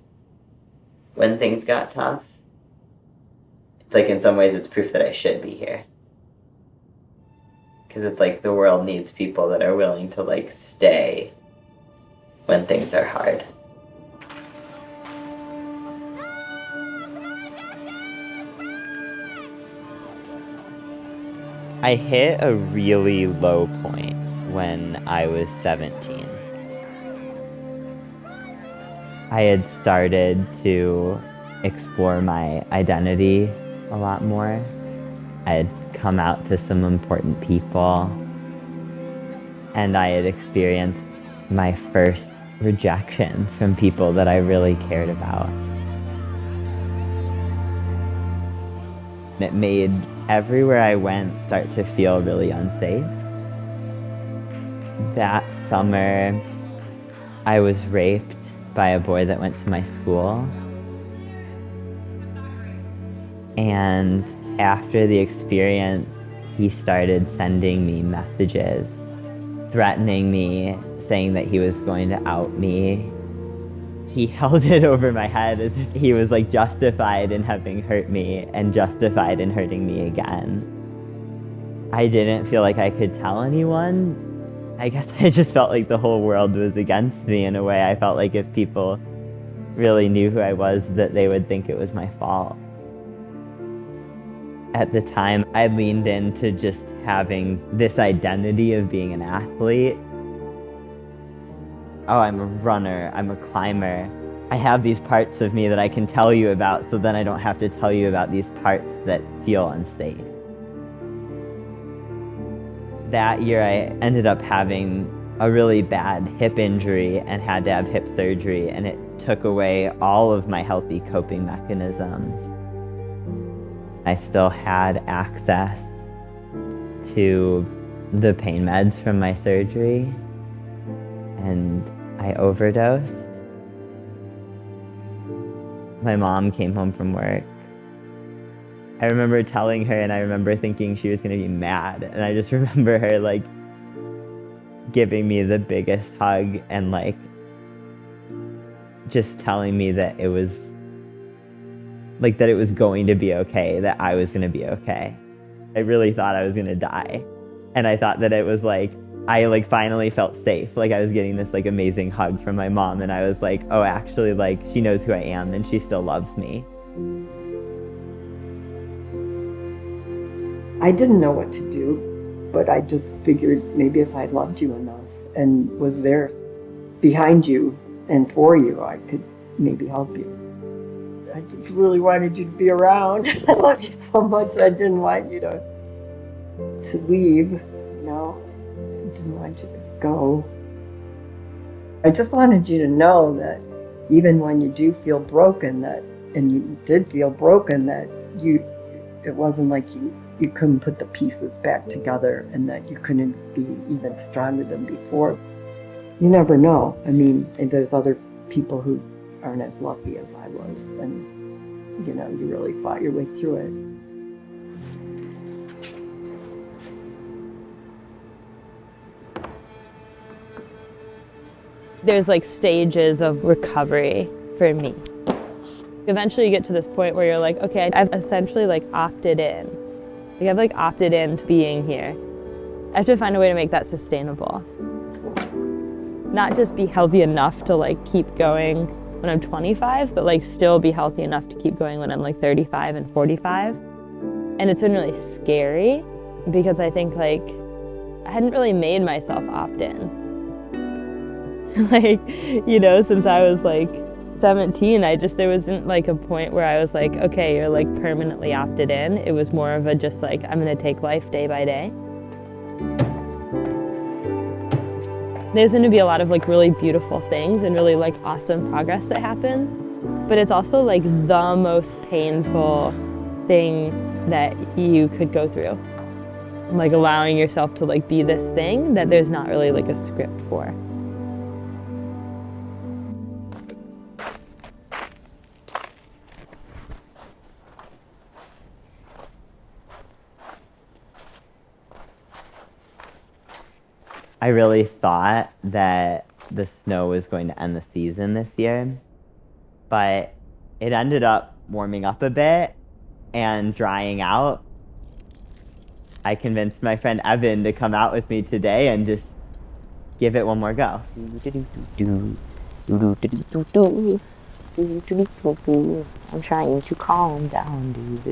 [SPEAKER 1] when things got tough. It's like in some ways it's proof that I should be here. Because it's like the world needs people that are willing to like stay when things are hard. I hit a really low point when I was 17. I had started to explore my identity a lot more. I had come out to some important people, and I had experienced my first rejections from people that I really cared about. It made everywhere I went start to feel really unsafe. That summer, I was raped by a boy that went to my school. And after the experience, he started sending me messages, threatening me, saying that he was going to out me. He held it over my head as if he was like justified in having hurt me and justified in hurting me again. I didn't feel like I could tell anyone. I guess I just felt like the whole world was against me in a way. I felt like if people really knew who I was, that they would think it was my fault. At the time, I leaned into just having this identity of being an athlete. Oh, I'm a runner, I'm a climber. I have these parts of me that I can tell you about, so then I don't have to tell you about these parts that feel unsafe. That year, I ended up having a really bad hip injury and had to have hip surgery, and it took away all of my healthy coping mechanisms. I still had access to the pain meds from my surgery, and I overdosed. My mom came home from work. I remember telling her, and I remember thinking she was going to be mad, and I just remember her like giving me the biggest hug and like just telling me that it was like that it was going to be okay, that I was going to be okay. I really thought I was going to die, and I thought that it was like I like finally felt safe, like I was getting this like amazing hug from my mom, and I was like, oh, actually, like she knows who I am and she still loves me.
[SPEAKER 5] I didn't know what to do, but I just figured maybe if I loved you enough and was there behind you and for you, I could maybe help you. I just really wanted you to be around. I love you so much. I didn't want you to leave, you know. I didn't want you to go. I just wanted you to know that even when you do feel broken, that, and you did feel broken, that it wasn't like you couldn't put the pieces back together and that you couldn't be even stronger than before. You never know. I mean, there's other people who aren't as lucky as I was, and you know, you really fought your way through it.
[SPEAKER 3] There's like stages of recovery for me. Eventually you get to this point where you're like, okay, I've essentially like opted in. Like I've like opted into being here. I have to find a way to make that sustainable. Not just be healthy enough to like keep going when I'm 25, but like still be healthy enough to keep going when I'm like 35 and 45. And it's been really scary because I think like I hadn't really made myself opt in. Like, you know, since I was like 17, there wasn't like a point where I was like, okay, you're like permanently opted in. It was more of a just like, I'm gonna take life day by day. There's gonna be a lot of like really beautiful things and really like awesome progress that happens. but it's also like the most painful thing that you could go through. Like allowing yourself to like be this thing that there's not really like a script for.
[SPEAKER 1] I really thought that the snow was going to end the season this year, but it ended up warming up a bit and drying out. I convinced my friend Evan to come out with me today and just give it one more go.
[SPEAKER 7] I'm trying to calm down.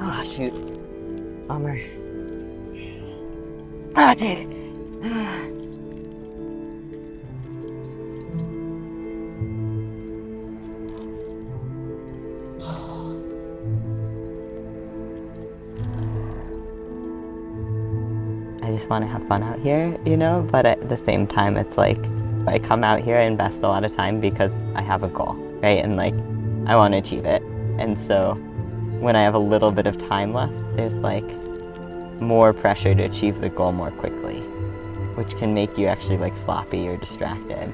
[SPEAKER 2] Oh, shoot. Bummer. Oh, dude. I just want to have fun out here, you know, but at the same time, it's like, I come out here, I invest a lot of time because I have a goal, right? And like, I want to achieve it. And so when I have a little bit of time left, there's like more pressure to achieve the goal more quickly, which can make you actually like sloppy or distracted.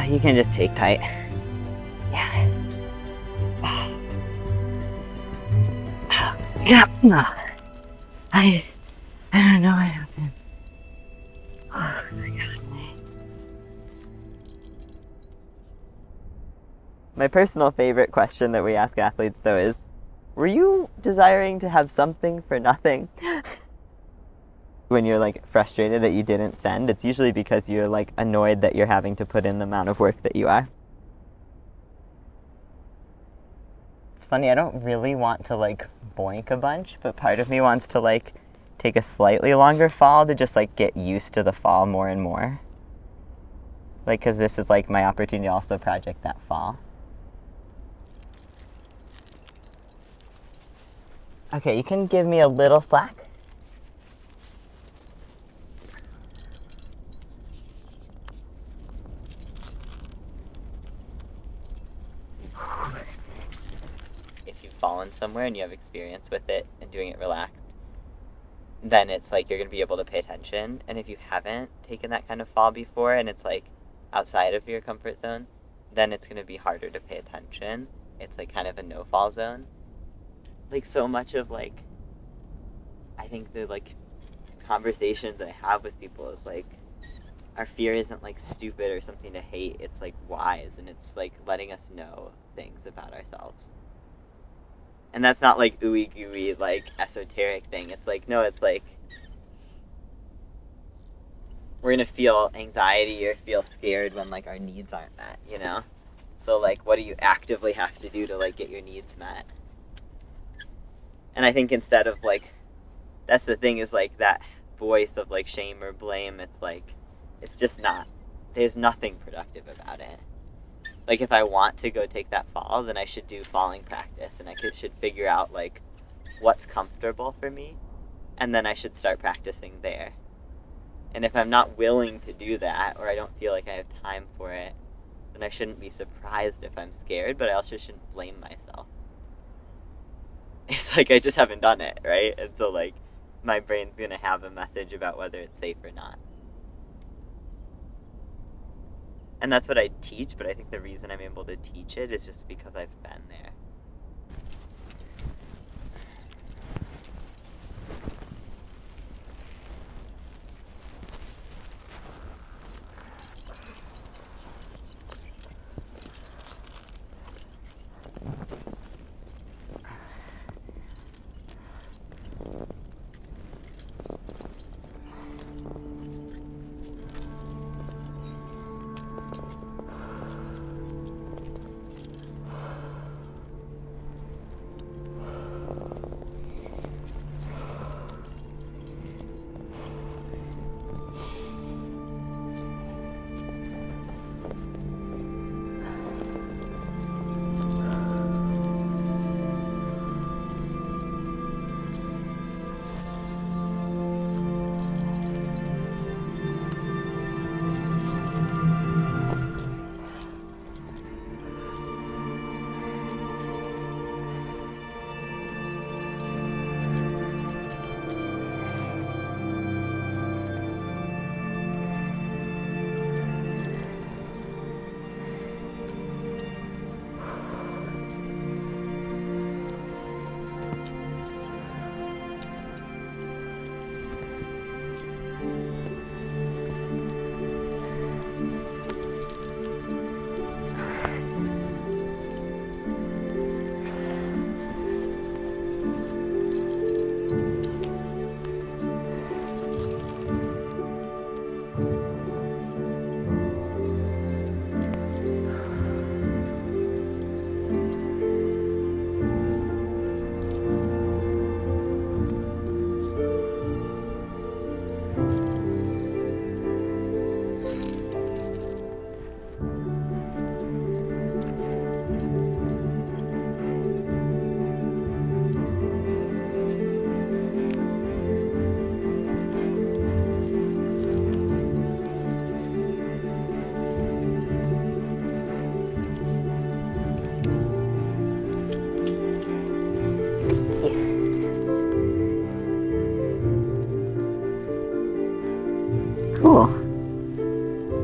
[SPEAKER 2] You can just take tight. Yeah. I don't know what happened. Oh my God. My personal favorite question that we ask athletes though is, were you desiring to have something for nothing? When you're like frustrated that you didn't send, it's usually because you're like annoyed that you're having to put in the amount of work that you are. It's funny, I don't really want to like boink a bunch, but part of me wants to like take a slightly longer fall to just like get used to the fall more and more. Like, cause this is like my opportunity to also project that fall. Okay, you can give me a little slack. Fallen somewhere and you have experience with it and doing it relaxed, then it's like you're going to be able to pay attention. And if you haven't taken that kind of fall before and it's like outside of your comfort zone, then it's going to be harder to pay attention. It's like kind of a no-fall zone. Like so much of like, I think the like conversations I have with people is like, our fear isn't like stupid or something to hate. It's like wise, and it's like letting us know things about ourselves. And that's not like ooey gooey, like esoteric thing. It's like, no, it's like we're gonna feel anxiety or feel scared when like our needs aren't met, you know? So like, what do you actively have to do to like get your needs met? And I think instead of like, that's the thing, is like that voice of like shame or blame, it's like, it's just not, there's nothing productive about it. Like, if I want to go take that fall, then I should do falling practice, and I should figure out, like, what's comfortable for me, and then I should start practicing there. And if I'm not willing to do that, or I don't feel like I have time for it, then I shouldn't be surprised if I'm scared, but I also shouldn't blame myself. It's like, I just haven't done it, right? And so, like, my brain's gonna have a message about whether it's safe or not. And that's what I teach, but I think the reason I'm able to teach it is just because I've been there.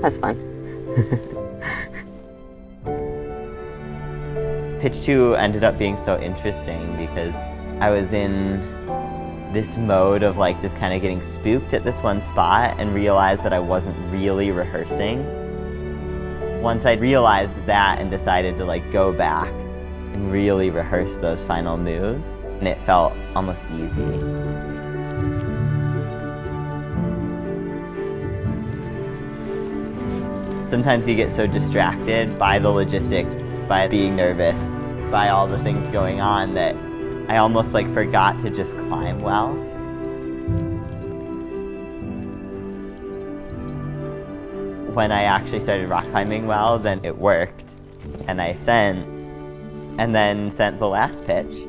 [SPEAKER 2] That's fun.
[SPEAKER 1] Pitch 2 ended up being so interesting because I was in this mode of like just kind of getting spooked at this one spot and realized that I wasn't really rehearsing. Once I realized that and decided to like go back and really rehearse those final moves, and it felt almost easy. Sometimes you get so distracted by the logistics, by being nervous, by all the things going on that I almost like forgot to just climb well. When I actually started rock climbing well, then it worked. And I sent the last pitch.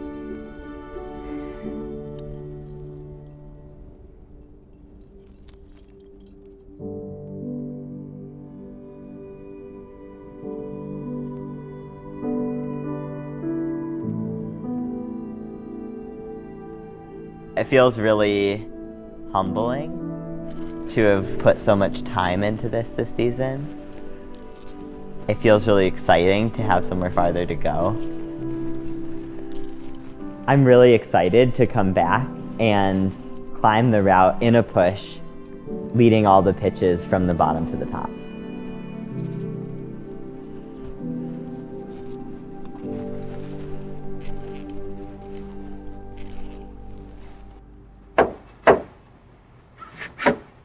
[SPEAKER 1] It feels really humbling to have put so much time into this season. It feels really exciting to have somewhere farther to go. I'm really excited to come back and climb the route in a push, leading all the pitches from the bottom to the top.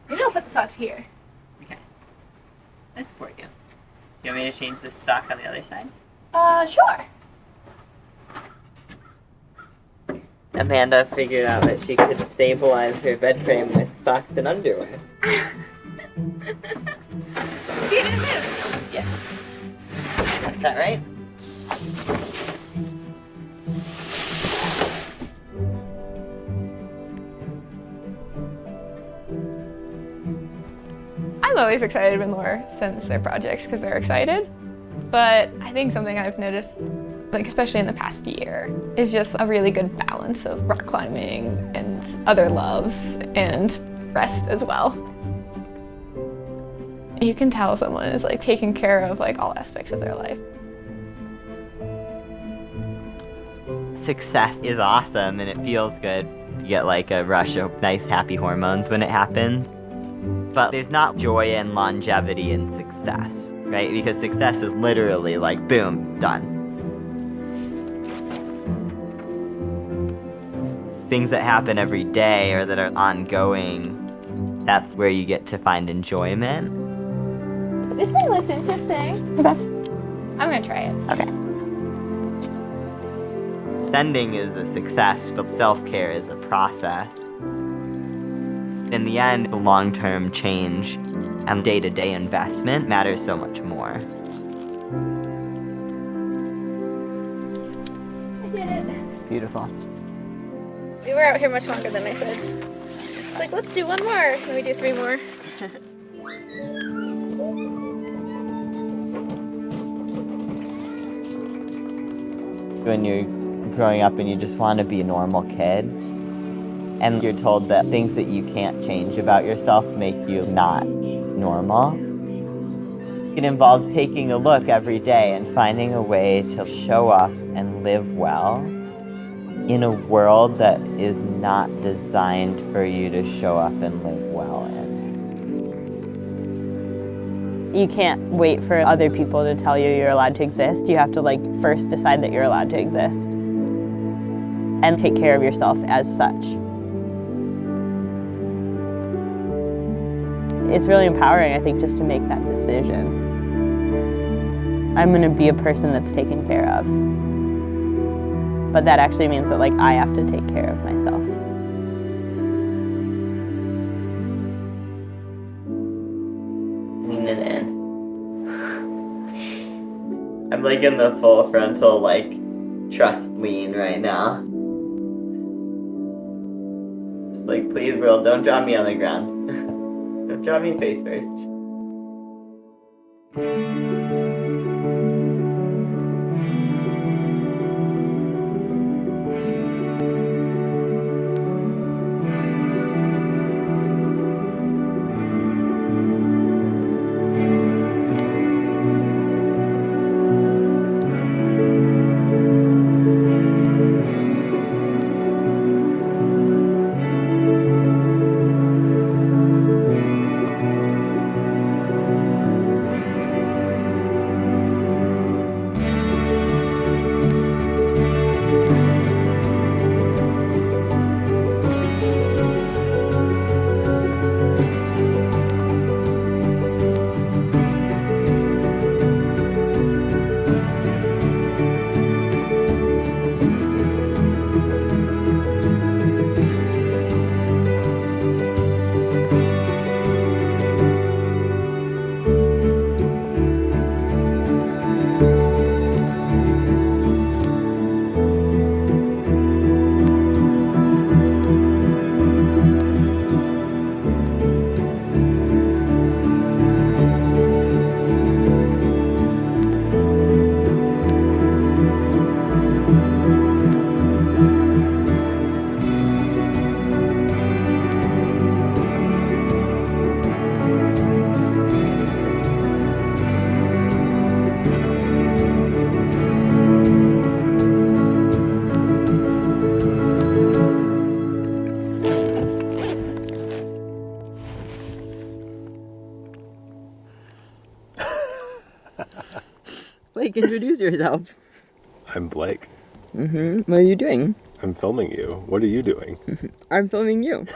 [SPEAKER 8] Maybe I'll put the socks here.
[SPEAKER 1] Okay. I support you. Do you want me to change this sock on the other side?
[SPEAKER 8] Sure.
[SPEAKER 1] Amanda figured out that she could stabilize her bed frame with socks and underwear. Yeah. Is that right?
[SPEAKER 8] I'm always excited when Laura sends their projects because they're excited. But I think something I've noticed, like especially in the past year, is just a really good balance of rock climbing and other loves and rest as well. You can tell someone is like taking care of like all aspects of their life.
[SPEAKER 1] Success is awesome and it feels good. You get like a rush of nice happy hormones when it happens. But there's not joy and longevity in success, right? Because success is literally like, boom, done. Things that happen every day or that are ongoing, that's where you get to find enjoyment.
[SPEAKER 8] This thing looks interesting. Okay. I'm gonna try it. Okay.
[SPEAKER 1] Sending is a success, but self-care is a process. In the end, the long-term change and day-to-day investment matters so much more.
[SPEAKER 8] I did it.
[SPEAKER 1] Beautiful.
[SPEAKER 8] We were out here much longer than I said. It's like, let's do one more. And we do 3 more.
[SPEAKER 1] When you're growing up and you just want to be a normal kid, and you're told that things that you can't change about yourself make you not normal. It involves taking a look every day and finding a way to show up and live well in a world that is not designed for you to show up and live well in.
[SPEAKER 3] You can't wait for other people to tell you you're allowed to exist. You have to like first decide that you're allowed to exist and take care of yourself as such. It's really empowering, I think, just to make that decision. I'm gonna be a person that's taken care of. But that actually means that like I have to take care of myself.
[SPEAKER 1] Lean it in. I'm like in the full frontal like trust lean right now. Just like, please world, don't drop me on the ground. Don't draw me face first.
[SPEAKER 2] Blake, introduce yourself.
[SPEAKER 10] I'm Blake.
[SPEAKER 2] What are you doing?
[SPEAKER 10] I'm filming you. What are you doing?
[SPEAKER 2] I'm filming you.